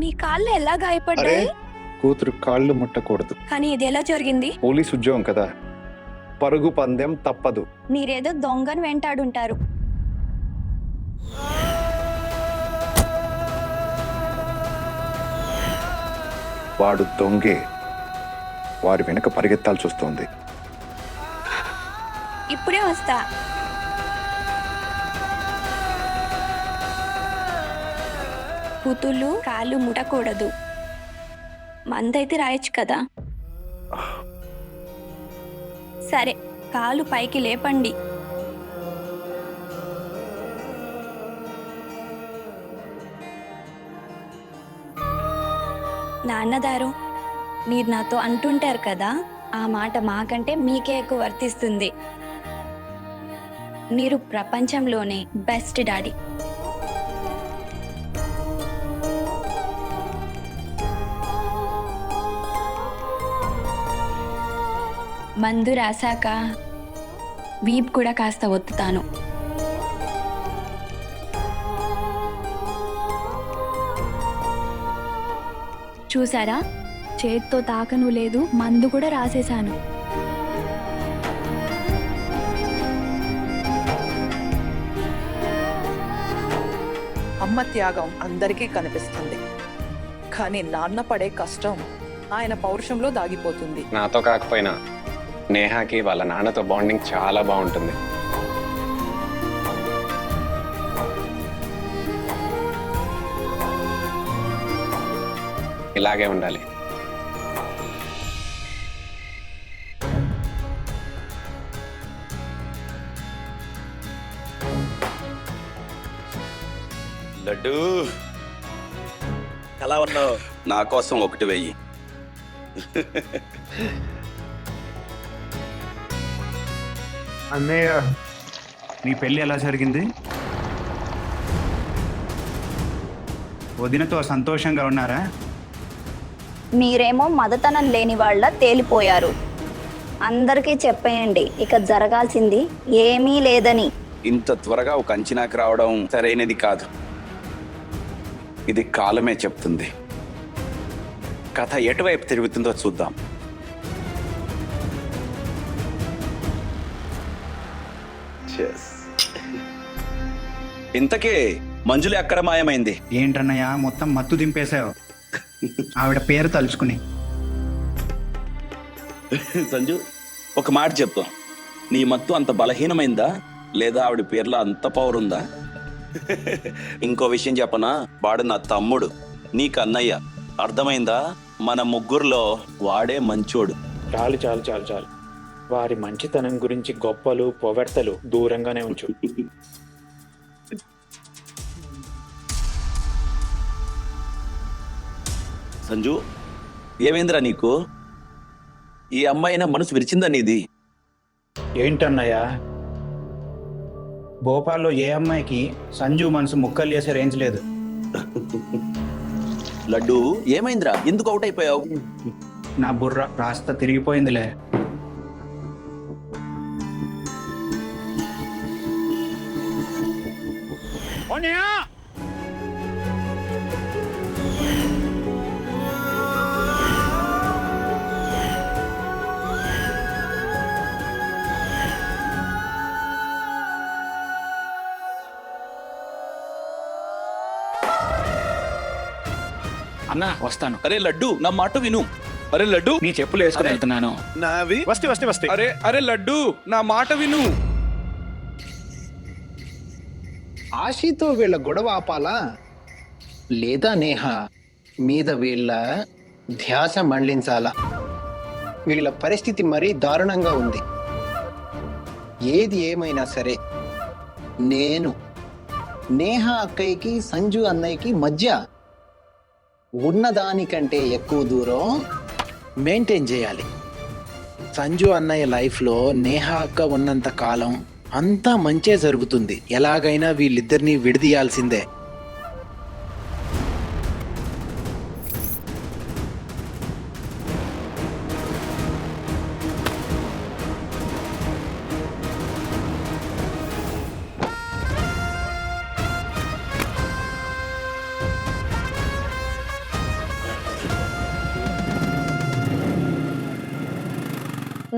మీ కాళ్ళు ఎలా అరే గాయపడ్డాయి? కూతురు కాళ్ళు ముట్టకూడదు. కానీ ఇది ఎలా జరిగింది? పోలీస్ ఉద్యోగం కదా, పరుగు పందెం తప్పదు. మీరేదో దొంగను వెంటాడుంటారు. వాడు దొంగే, వారి వెనక పరిగెత్తాల్సి వస్తుంది. ఇప్పుడే వస్తా. కూతుళ్ళు కాళ్ళు ముట్టకూడదు. మందైతే రాయొచ్చు కదా. సరే, కాలు పైకి లేపండి. నాన్నగారు, మీరు నాతో అంటుంటారు కదా, ఆ మాట మాకంటే మీకే ఎక్కువ వర్తిస్తుంది. మీరు ప్రపంచంలోనే బెస్ట్ డాడీ. మందు రాసాక వీప్ కూడా కాస్త ఒత్తుతాను. చూసారా, చేత్తో తాకను లేదు, మందు కూడా రాసేశాను. అమ్మ త్యాగం అందరికీ కనిపిస్తుంది, కానీ నాన్న పడే కష్టం ఆయన పౌరుషంలో దాగిపోతుంది. నాతో కాకపోయినా నేహాకి వాళ్ళ నాన్నతో బాండింగ్ చాలా బాగుంటుంది. ఇలాగే ఉండాలి. లడ్డు ఎలా ఉన్నావు? నా కోసం ఒకటి వెయ్యి. అన్నయ్య, నీ పెళ్ళి ఎలా జరిగింది? వదినతో సంతోషంగా ఉన్నారా? మీరేమో మదతనం లేని వాళ్ళ తేలిపోయారు. అందరికీ చెప్పేయండి, ఇక జరగాల్సింది ఏమీ లేదని. ఇంత త్వరగా ఒక అంచనాకి రావడం సరైనది కాదు. ఇది కాలమే చెప్తుంది. కథ ఎటువైపు తిరుగుతుందో చూద్దాం. ఇంతకీ మంజులి ఎక్కడ మాయమైంది? ఏంటన్నయ్య, మొత్తం మత్తు దింపేశావు ఆవిడ పేరు తలుచుకుని. సంజు, ఒక మాట చెప్తా. నీ మత్తు అంత బలహీనమైందా, లేదా ఆవిడ పేర్లో అంత పవర్ ఉందా? ఇంకో విషయం చెప్పనా, వాడు నా తమ్ముడు, నీకు అన్నయ్య. అర్థమైందా? మన ముగ్గురులో వాడే మంచోడు. చాలు చాలు చాలు చాలు. వారి మంచితనం గురించి గొప్పలు పొగడ్తలు దూరంగానే ఉంచు. సంజు, ఏమైందిరా నీకు? ఈ అమ్మాయినా మనసు విరిచిందా నీది? ఏంటన్నయ్య, భోపాల్లో ఏ అమ్మాయికి సంజు మనసు ముక్కలు చేసే రేంజ్ లేదు. లడ్డు, ఏమైందిరా? ఎందుకు అవుట్ అయిపోయావు? నా బుర్ర రాస్త తిరిగిపోయిందిలే. అన్నా వస్తాను. అరే లడ్డు, నా మాట విను. అరే లడ్డు, నీ చెప్పులు వేసుకుని వెళ్తున్నాను. నావి వస్తే వస్తే వస్తే. అరే అరే లడ్డు, నా మాట విను. ఆశీతో వీళ్ళ గొడవ ఆపాలా, లేదా నేహ మీద వీళ్ళ ధ్యాస మళ్లించాలా? వీళ్ళ పరిస్థితి మరీ దారుణంగా ఉంది. ఏది ఏమైనా సరే, నేను నేహ అక్కయ్యకి సంజు అన్నయ్యకి మధ్య ఉన్నదానికంటే ఎక్కువ దూరం మెయింటైన్ చేయాలి. సంజు అన్నయ్య లైఫ్లో నేహ అక్క ఉన్నంత కాలం అంతా మంచే జరుగుతుంది. ఎలాగైనా వీళ్ళిద్దరినీ విడదీయాల్సిందే.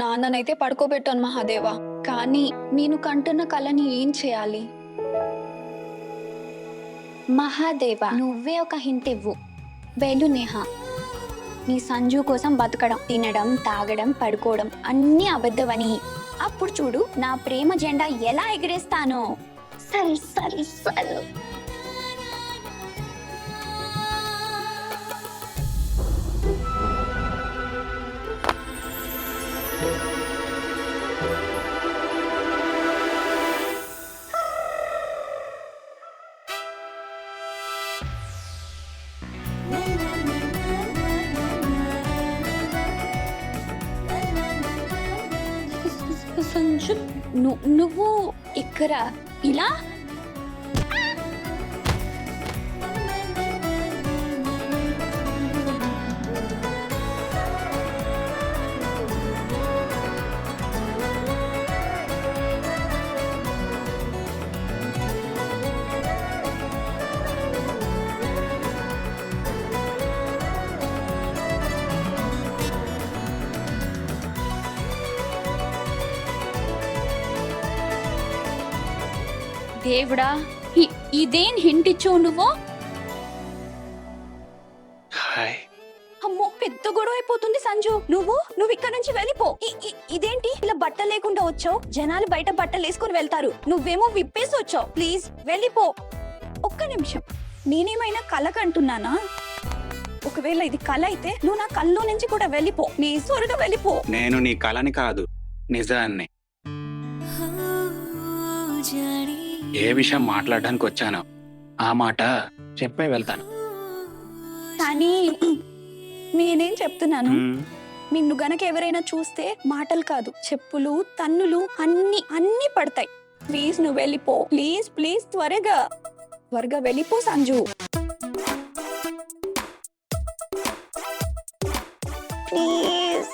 నాన్ననైతే పడుకోబెట్టాను మహాదేవా, కానీ నేను కంటున్న కళని ఏం చేయాలి? మహాదేవా, నువ్వే ఒక హింట్ ఇవ్వు. వెళ్ళు నేహ. నీ సంజు కోసం బతకడం, తినడం, తాగడం, పడుకోవడం అన్నీ అబద్ధమని అప్పుడు చూడు నా ప్రేమ జెండా ఎలా ఎగిరేస్తానో. సల్ సల్ సల్. సంజు, నువ్వు ఇక్కడ ఇలా? దేవుడా, ఇదేం హింట్ ఇచ్చావు నువ్వు? హాయ్. అమ్మో, పెద్ద గొడవ అయిపోతుంది సంజు. నువ్వు ఇక్కడ నుంచి వెళ్ళిపో. ఇదేంటి ఇలా బట్టలు లేకుండా వచ్చావు? జనాలు బయట బట్టలు వేసుకుని వెళ్తారు, నువ్వేమో విప్పేసి వచ్చావు. ప్లీజ్ వెళ్ళిపో. ఒక్క నిమిషం, నేనేమైనా కళ కంటున్నానా? ఒకవేళ ఇది కళ అయితే నువ్వు నా కళ్ళలో నుంచి కూడా వెళ్ళిపో. నీ త్వరగా వెళ్ళిపో. నేను నీ కళని కాదు, నిజాన్ని. ఏ విషయం మాట్లాడడానికి వచ్చానో ఆ మాట చెప్పే వెళ్తాను. కానీ నేనేం చెప్తున్నాను, నిన్ను గనక ఎవరైనా చూస్తే మాటలు కాదు, చెప్పులు, తన్నులు అన్ని పడతాయి. ప్లీజ్ నువ్వు వెళ్ళిపో. ప్లీజ్ ప్లీజ్, త్వరగా వెళ్ళిపో సంజు. ప్లీజ్.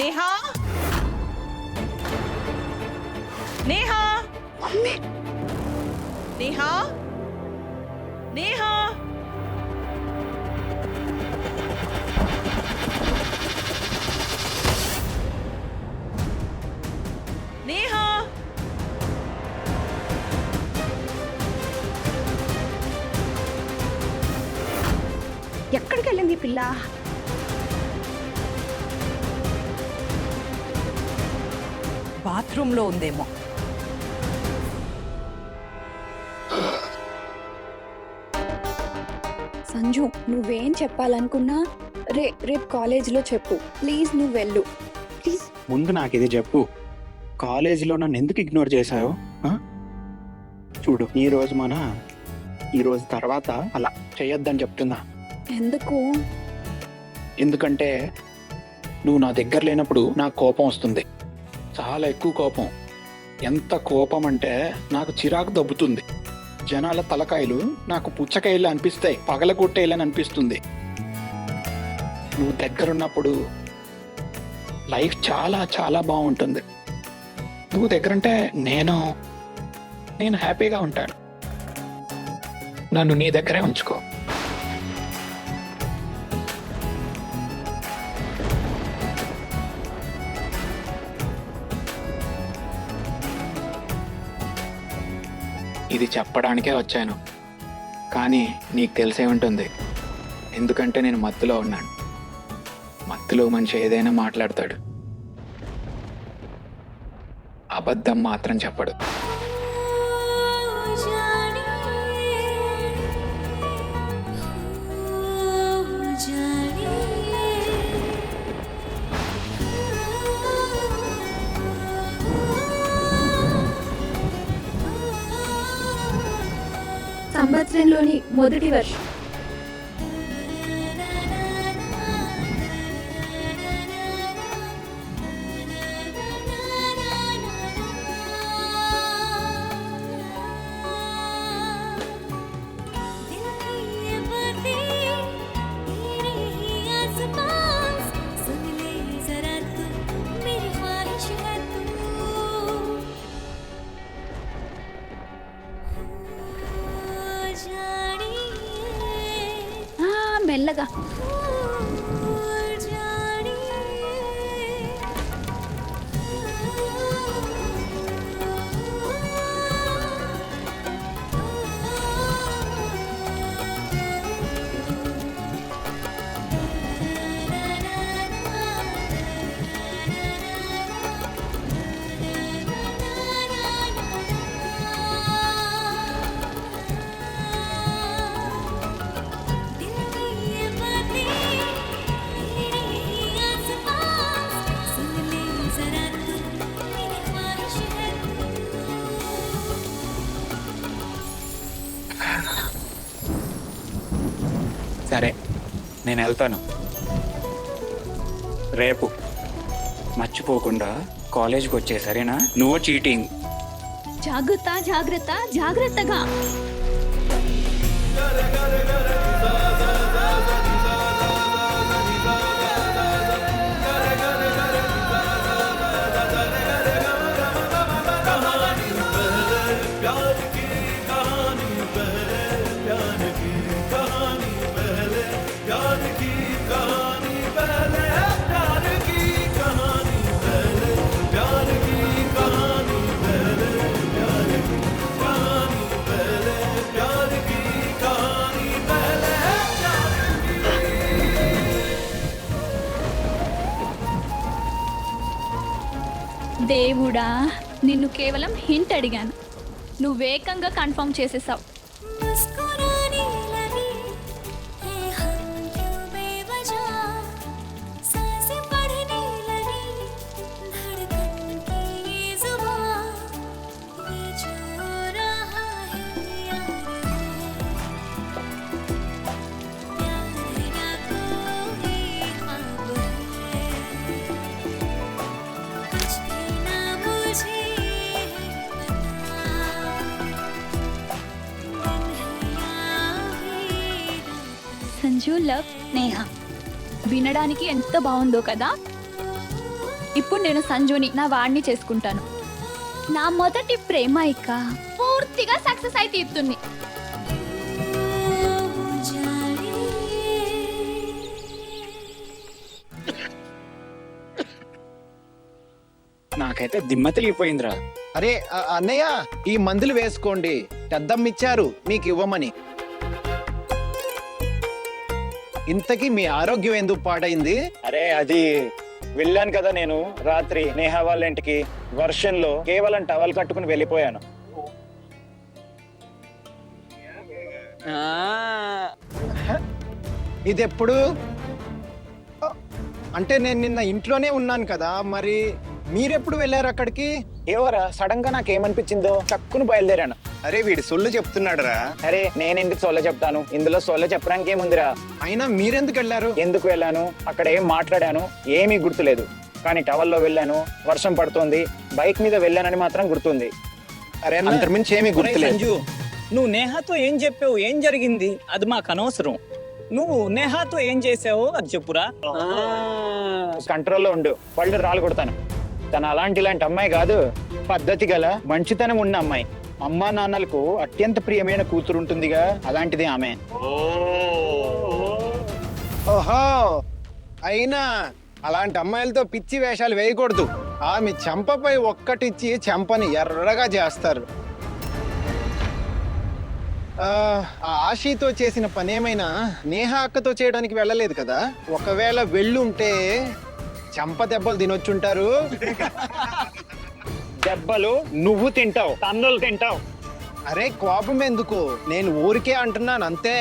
నేహా, నేహా, మమ్మీ, నేహా, నేహా. నేహా, ఎక్కడికి వెళ్ళింది పిల్ల? బాత్రూంలో ఉందేమో. సంజు, నువ్వేం చెప్పాలనుకున్నా రేపు కాలేజీలో చెప్పు. ప్లీజ్ నువ్వు వెళ్ళు. ప్లీజ్. ముందు నాకు ఇది చెప్పు, కాలేజీలో నన్ను ఎందుకు ఇగ్నోర్ చేశావు? చూడు, ఈ రోజు తర్వాత అలా చేయొద్దని చెప్తున్నా. ఎందుకు? ఎందుకంటే నువ్వు నా దగ్గర లేనప్పుడు నాకు కోపం వస్తుంది, చాలా ఎక్కువ కోపం. ఎంత కోపం అంటే నాకు చిరాకు దబ్బుతుంది. జనాల తలకాయలు నాకు పుచ్చకాయలు అనిపిస్తాయి, పగలగొట్టేయాలని అనిపిస్తుంది. నువ్వు దగ్గరున్నప్పుడు లైఫ్ చాలా చాలా బాగుంటుంది. నువ్వు దగ్గరుంటే నేను హ్యాపీగా ఉంటాను. నన్ను నీ దగ్గరే ఉంచుకో. ఇది చెప్పడానికే వచ్చాను, కానీ నీకు తెలిసే ఉంటుంది. ఎందుకంటే నేను మత్తులో ఉన్నాను. మత్తులో మనిషి ఏదైనా మాట్లాడతాడు, అబద్ధం మాత్రం చెప్పడు. సంవత్సరంలోని మొదటి వర్షం. మెల్లగా. సరే నేను వెళ్తాను. రేపు మర్చిపోకుండా కాలేజ్కి వచ్చే సరేనా? No cheating. జాగ్రత్త జాగ్రత్త జాగ్రత్తగా. దేవుడా, నిన్ను కేవలం హింట్ అడిగాను, నువ్వేకంగా కన్ఫర్మ్ చేసేసావు. సంజు లవ్ నేహ వినడానికి ఎంత బాగుందో కదా. ఇప్పుడు నేను సంజుని నా వాడిని చేసుకుంటాను. నా మొదటి ప్రేమ ఇక పూర్తిగా సక్సెస్ అయి తీరుతుంది. నాకైతే దిమ్మ తిరిగిపోయిందిరా. అరే అన్నయ్య, ఈ మందులు వేసుకోండి, పెద్దమ్మిచ్చారు మీకు ఇవ్వమని. ఇంతకీ మీ ఆరోగ్యం ఎందుకు పాడైంది? అరే అది వెళ్ళాను కదా నేను రాత్రి నేహ వాళ్ళ ఇంటికి, వర్షంలో కేవలం టవల్ కట్టుకుని వెళ్ళిపోయాను. ఇది ఎప్పుడు? అంటే నేను నిన్న ఇంట్లోనే ఉన్నాను కదా, మరి మీరెప్పుడు వెళ్ళారు అక్కడికి? ఏవరా సడన్ గా నాకేమనిపించిందో చక్కును బయలుదేరాను. అరే వీడు సొల్లు చెప్తున్నాడురా. అరే నేను ఎందుకు సొల్ల చెప్తాను, ఇందులో సొల్ల చెప్పడానికి ఏముందిరా. అయినా మీరెందుకు వెళ్ళారు? ఎందుకు వెళ్ళాను, అక్కడ ఏం మాట్లాడాను ఏమీ గుర్తులేదు, కానీ టవల్లో వెళ్ళాను, వర్షం పడుతోంది, బైక్ మీద వెళ్ళానని మాత్రం గుర్తుంది. అరే అంతకుమించి ఏమీ గుర్తులేదు. సంజు, నువ్వు నేహాతో ఏం చెప్పావు, ఏం జరిగింది అది మాకు అనవసరం. నువ్వు నేహాతో ఏం చేసావో అది చెప్పురా. కంట్రోల్లో ఉండు, పళ్ళు రాళ్ళు కొడతాను. తన ఇలాంటి అమ్మాయి కాదు, పద్ధతి గల మంచితనం ఉన్న అమ్మాయి. అమ్మా నాన్నలకు అత్యంత ప్రియమైన కూతురు ఉంటుందిగా, అలాంటిది ఆమె. ఓహో, అయినా అలాంటి అమ్మాయిలతో పిచ్చి వేషాలు వేయకూడదు. ఆమె చెంపపై ఒక్కటిచ్చి చెంపని ఎర్రగా చేస్తారు. ఆ ఆశీతో చేసిన పనేమైనా నేహ అక్కతో చేయడానికి వెళ్ళలేదు కదా? ఒకవేళ వెళ్ళుంటే చెంప దెబ్బలు తినొచ్చుంటారు. దెబ్బలు నువ్వు తింటావు, తన్నులు తింటావు. అరే కోపం ఎందుకు, నేను ఊరికే అంటున్నాను అంతే.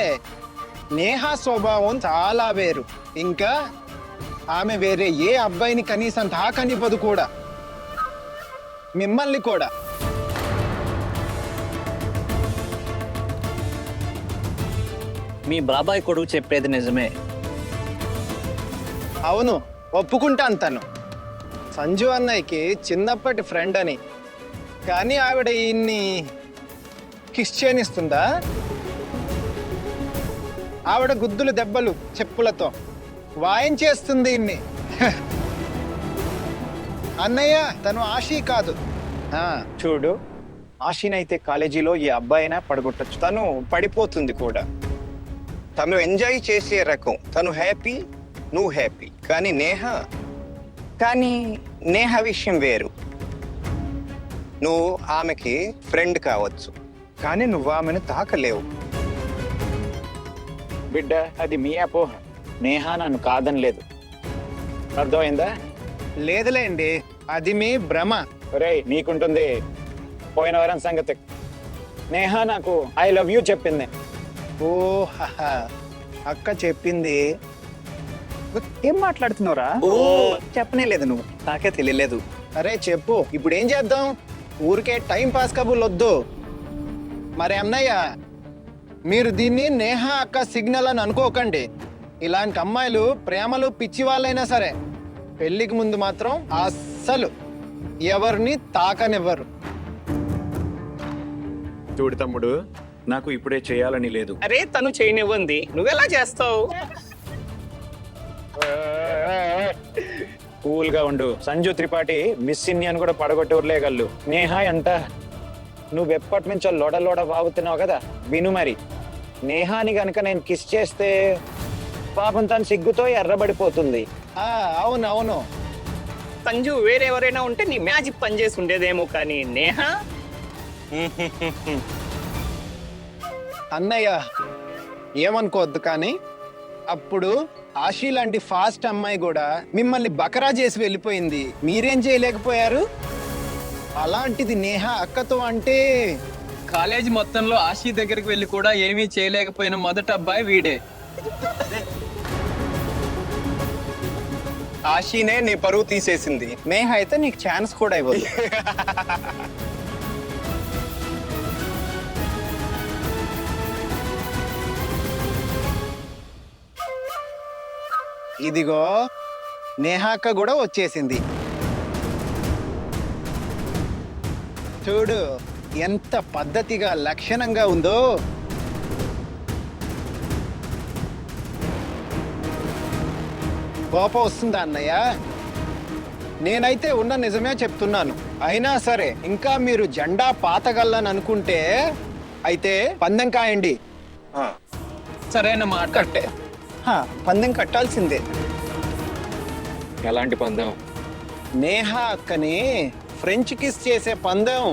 నేహ స్వభావం చాలా వేరు. ఇంకా ఆమె వేరే ఏ అబ్బాయిని కనీసం తాకనివ్వదు కూడా, మిమ్మల్ని కూడా. మీ బాబాయ్ కొడుకు చెప్పేది నిజమే. అవును, ఒప్పుకుంటాను. తను సంజు అన్నయ్యకి చిన్నప్పటి ఫ్రెండ్ అని. కానీ ఆవిడ ఈయన్ని కిస్ చేయనిస్తుందా? ఆవిడ గుద్దులు దెబ్బలు చెప్పులతో వాయించేస్తుంది ఇన్ని. అన్నయ్య తను ఆశీ కాదు. చూడు, ఆశీనైతే కాలేజీలో ఈ అబ్బాయినా పడగొట్టచ్చు, తను పడిపోతుంది కూడా. తను ఎంజాయ్ చేసే రకం, తను హ్యాపీ, నువ్వు హ్యాపీ. కానీ నేహ విషయం వేరు. నువ్వు ఆమెకి ఫ్రెండ్ కావచ్చు, కానీ నువ్వు ఆమెను తాకలేవు. బిడ్డ అది మీ అపోహ, నేహ నన్ను కాదనలేదు, అర్థమైందా? లేదులేండి, అది మీ భ్రమ. ఒరేయ్ నీకుంటుంది, పోయిన వారం సంగతి. నేహ నాకు ఐ లవ్ యూ చెప్పింది. ఓ అక్క చెప్పింది. ఏం మాట్లాడుతున్నావురా? చెప్పనే లేదు నువ్వు, నాకే తెలియలేదు. అరే చెప్పు, ఇప్పుడు ఏం చేద్దాం? ఊరికే టైం పాస్ కబుర్లు వద్దు. మరి అన్నయ్య మీరు దీన్ని నేహ అక్క సిగ్నల్ అని అనుకోకండి. ఇలాంటి అమ్మాయిలు ప్రేమలు పిచ్చి వాళ్ళైనా సరే పెళ్లికి ముందు మాత్రం అస్సలు ఎవరిని తాకనివ్వరు. చూడు తమ్ముడు, నాకు ఇప్పుడే చేయాలని లేదు. అరే తను చేయనివ్వండి, నువ్వెలా చేస్తావు? కూల్ గా ఉండు. సంజు త్రిపాఠి మిస్ ఇండియన్ కూడా పడగొట్టేవర్లేగళ్ళు. నేహ అంట నువ్వెప్పటి నుంచో లోడ వాగుతున్నావు కదా, విను మరి. నేహాని గనక నేను కిస్ చేస్తే పాపం తను సిగ్గుతో ఎర్రబడిపోతుంది. అవునవును. సంజు వేరెవరైనా ఉంటే నీ మ్యాజిక్ పనిచేసి ఉండేదేమో, కానీ నేహ అన్నయ్య ఏమనుకోవద్దు, కానీ అప్పుడు ఆశీ లాంటి ఫాస్ట్ అమ్మాయి కూడా మిమ్మల్ని బకరా చేసి వెళ్ళిపోయింది. మీరేం చేయలేకపోయారు? అలాంటిది నేహ అక్కతో అంటే కాలేజీ మొత్తంలో ఆశీ దగ్గరికి వెళ్ళి కూడా ఏమీ చేయలేకపోయిన మొదటి అబ్బాయి వీడే. ఆశీనే నీ పరువు తీసేసింది. నేహ అయితే నీకు ఛాన్స్ కూడా ఇవ్వదు. ఇదిగో నేహాక్క కూడా వచ్చేసింది. చూడు ఎంత పద్ధతిగా లక్షణంగా ఉందో. కోపం వస్తుందా అన్నయ్య? నేనైతే ఉన్న నిజమే చెప్తున్నాను. అయినా సరే ఇంకా మీరు జెండా పాతగల్లని అనుకుంటే అయితే పందెం కాయండి. సరైన మాట. కట్టే పందెం కట్టాల్సిందే. ఎలాంటి పందెం? నేహ అక్కని ఫ్రెంచ్ కిస్ చేసే పందెం.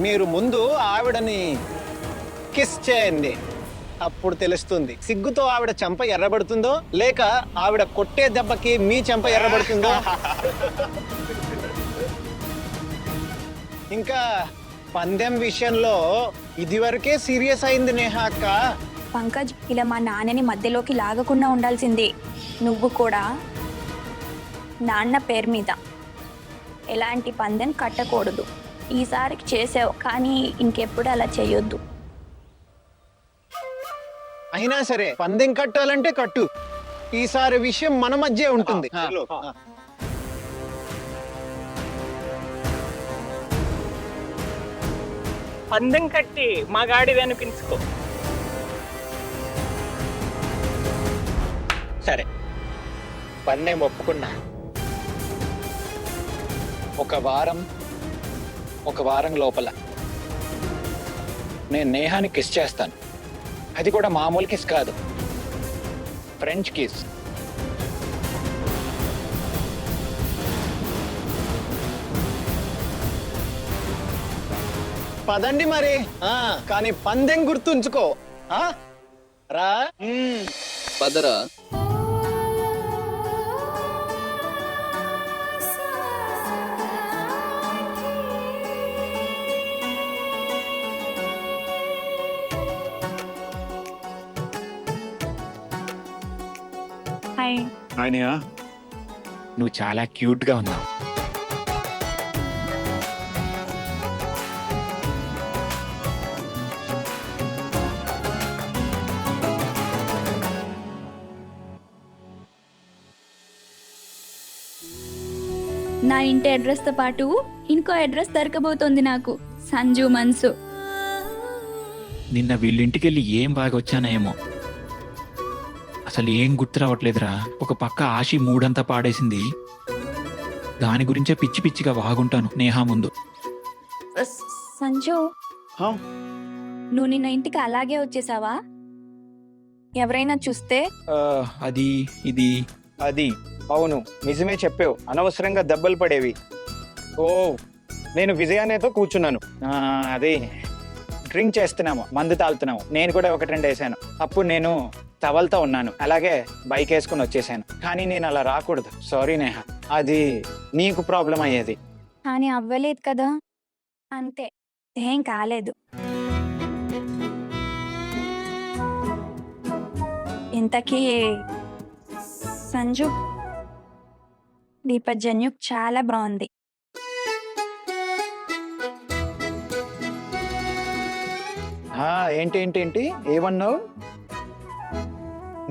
మీరు ముందు ఆవిడని కిస్ చేయండి, అప్పుడు తెలుస్తుంది సిగ్గుతో ఆవిడ చెంప ఎర్రబడుతుందో లేక ఆవిడ కొట్టే దెబ్బకి మీ చెంప ఎర్రబడుతుందో. ఇంకా పందెం విషయంలో ఇదివరకే సీరియస్ అయింది నేహ అక్క. పంకజ్, ఇలా మా నాన్నని మధ్యలోకి లాగకుండా ఉండాల్సింది. నువ్వు కూడా నాన్న పేరు మీద ఎలాంటి పందెం కట్టకూడదు. ఈసారికి చేసావు, కానీ ఇంకెప్పుడు అలా చేయొద్దు. అయినా సరే పందెం కట్టాలంటే కట్టు. ఈసారి విషయం మన మధ్య ఉంటుంది. పందెం కట్టి మా గాడిది అనిపించుకో. సరే పందెం ఒప్పుకున్నా. ఒక వారం లోపల నేను నేహాని కిస్ చేస్తాను. అది కూడా మామూలు కిస్ కాదు, ఫ్రెంచ్ కిస్. పదండి మరి. కానీ పందెం గుర్తుంచుకో. రా. పదరా. హాయ్. ఆయనయా, నువ్వు చాలా క్యూట్ గా ఉన్నావు. నా ఇంటి అడ్రస్తో పాటు ఇంకో అడ్రస్ దొరకబోతోంది నాకు. సంజు మన్సు. నిన్న వీళ్ళింటికి వెళ్ళి ఏం బాగా వచ్చానేమో, అసలు ఏం గుర్తు రావట్లేదురా. ఒక పక్క ఆశి మూడంతా పాడేసింది, దాని గురించే పిచ్చి పిచ్చిగా వాగుంటాను నేహా ముందు. సంజు, నువ్వు నిన్న ఇంటికి అలాగే వచ్చేసావా? ఎవరైనా చూస్తే? అది అవును, నిజమే చెప్పావు. అనవసరంగా దెబ్బలు పడేవి. ఓ, నేను విజయానేతో కూర్చున్నాను. అది డ్రింక్ చేస్తున్నాము, మందు తాగుతున్నాము. నేను కూడా 1-2 వేసాను. అప్పుడు నేను టవల్తో ఉన్నాను, అలాగే బైక్ వేసుకుని వచ్చేసాను. కానీ నేను అలా రాకూడదు. సారీ నేహ, అది నీకు ప్రాబ్లం అయ్యేది. కానీ అవ్వలేదు కదా, అంతే, ఏం కాలేదు. ఇంతకీ సంజు, దీపజన్యు చాలా బాగుంది. ఏంటి ఏమన్నావు?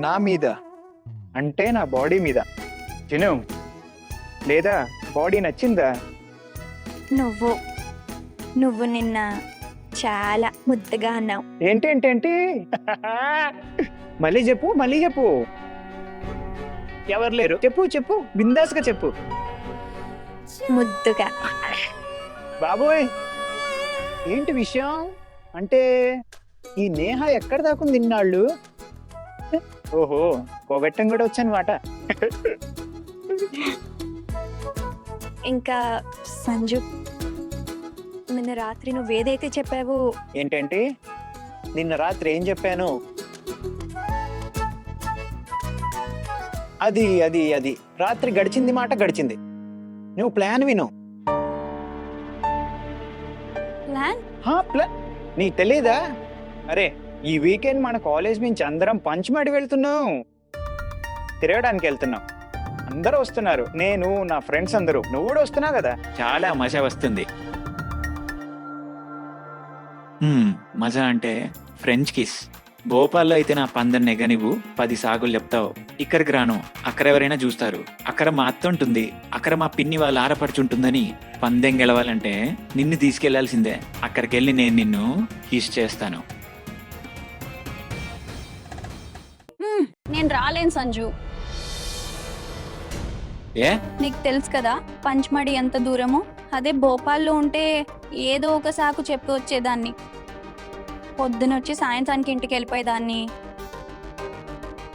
నా మీద అంటే నా బాడీ మీద చిను, లేదా బాడీ నచ్చిందా? నువ్వు నువ్వు నిన్న చాలా ముద్దుగా అన్నావు. ఏంటి మళ్ళీ చెప్పు. ఎవరు లేరు, చెప్పు బిందాస్గా చెప్పు. ముద్దుగా. బాబోయ్, ఏంటి విషయం? అంటే ఈ నేహ ఎక్కడ దాకుంది ఇన్నాళ్ళు? ఓహో, పోగొట్టం కూడా వచ్చానమాట. ఇంకా సంజు, నిన్న రాత్రి నువ్వు ఏదైతే చెప్పావో ఏంటంటే నిన్న రాత్రి ఏం చెప్పాను? అది రాత్రి గడిచింది మాట గడిచింది. నువ్వు ప్లాన్ విను. ప్లాన్? ప్లాన్ నీకు తెలీదా? అరే, ఈ వీకెండ్ మన కాలేజ్ నుంచి అందరం పంచమడి వెళ్తున్నాం, తిరగడానికి వెళ్తున్నాం. అందరూ వస్తున్నారు, నేను నా ఫ్రెండ్స్ అందరూ. నువ్వు కూడా వస్తున్నావు కదా. చాలా మజా వస్తుంది. మజా అంటే ఫ్రెంచ్ కిస్. భోపాల్లో అయితే నా పందెం నెగనివ్వు 10 సాగులు చెప్తావు. ఇక్కడికి రాను, అక్కడ ఎవరైనా చూస్తారు. అక్కడ మా అత్త ఉంటుంది, అక్కడ మా పిన్ని వాళ్ళ ఆరపడుచుంటుందని. పందెం గెలవాలంటే నిన్ను తీసుకెళ్లాల్సిందే. అక్కడికి వెళ్ళి నేను నిన్ను కిస్ చేస్తాను. నేను రాలేను సంజు. ఏ? నీకు తెలుసు కదా పంచమడి ఎంత దూరమో. అదే భోపాల్లో ఉంటే ఏదో ఒక సాకు చెప్పి వచ్చేదాన్ని. పొద్దునొచ్చి సాయంత్రానికి ఇంటికి వెళ్ళిపోయేదాన్ని.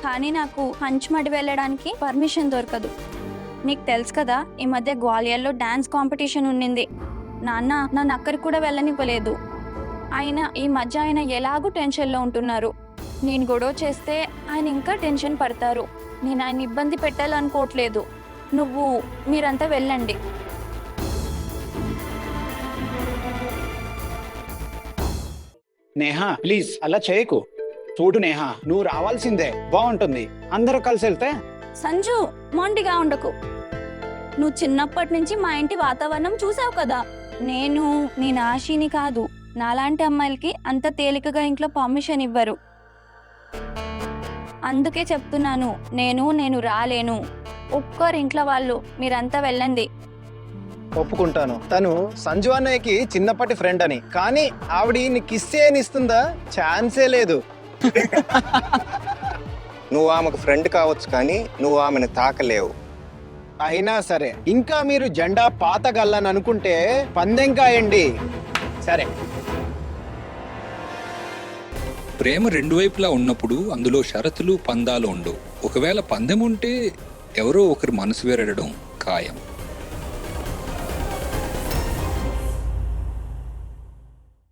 కానీ నాకు పంచమడి వెళ్ళడానికి పర్మిషన్ దొరకదు. నీకు తెలుసు కదా, ఈ మధ్య గ్వాలియర్లో డాన్స్ కాంపిటీషన్ ఉండింది. నాన్న నన్ను అక్కడికి కూడా వెళ్ళనివ్వలేదు. ఈ మధ్య ఆయన ఎలాగూ టెన్షన్లో ఉంటున్నారు. నేను గొడవ చేస్తే ఆయన ఇంకా టెన్షన్ పడతారు. నేను ఆయన ఇబ్బంది పెట్టాలనుకోవట్లేదు. మీరంతా వెళ్ళండి. నేహా, ప్లీజ్ అలా చేయకు. చూడు నేహా, నువ్వు రావాల్సిందే, బాగుంటుంది. అందరూ కలిసి వెళ్తే. సంజు, మొండిగా ఉండకు. నువ్వు చిన్నప్పటి నుంచి మా ఇంటి వాతావరణం చూసావు కదా. నేను ఆశీని కాదు. నాలాంటి అమ్మాయిలకి అంత తేలికగా ఇంట్లో పర్మిషన్ ఇవ్వరు. అందుకే చెప్తున్నాను, నేను రాలేను. ఒక్కరు ఇంట్లో వాళ్ళు, మీరంతా వెళ్ళండి. ఒప్పుకుంటాను, తను సంజు అన్నయ్యకి చిన్నప్పటి ఫ్రెండ్ అని. కానీ ఆవిడ నీకు కిస్సే అని ఇస్తుందా? ఛాన్సే లేదు. నువ్వు ఆమెకు ఫ్రెండ్ కావచ్చు, కానీ నువ్వు ఆమెను తాకలేవు. అయినా సరే, ఇంకా మీరు జెండా పాతగల్లని అనుకుంటే పందెం కాయండి. సరే. ప్రేమ రెండు వైపులా ఉన్నప్పుడు అందులో షరతులు పందాలు ఉండవు. ఒకవేళ పందెం ఉంటే ఎవరో ఒకరి మనసు వేరడం ఖాయం.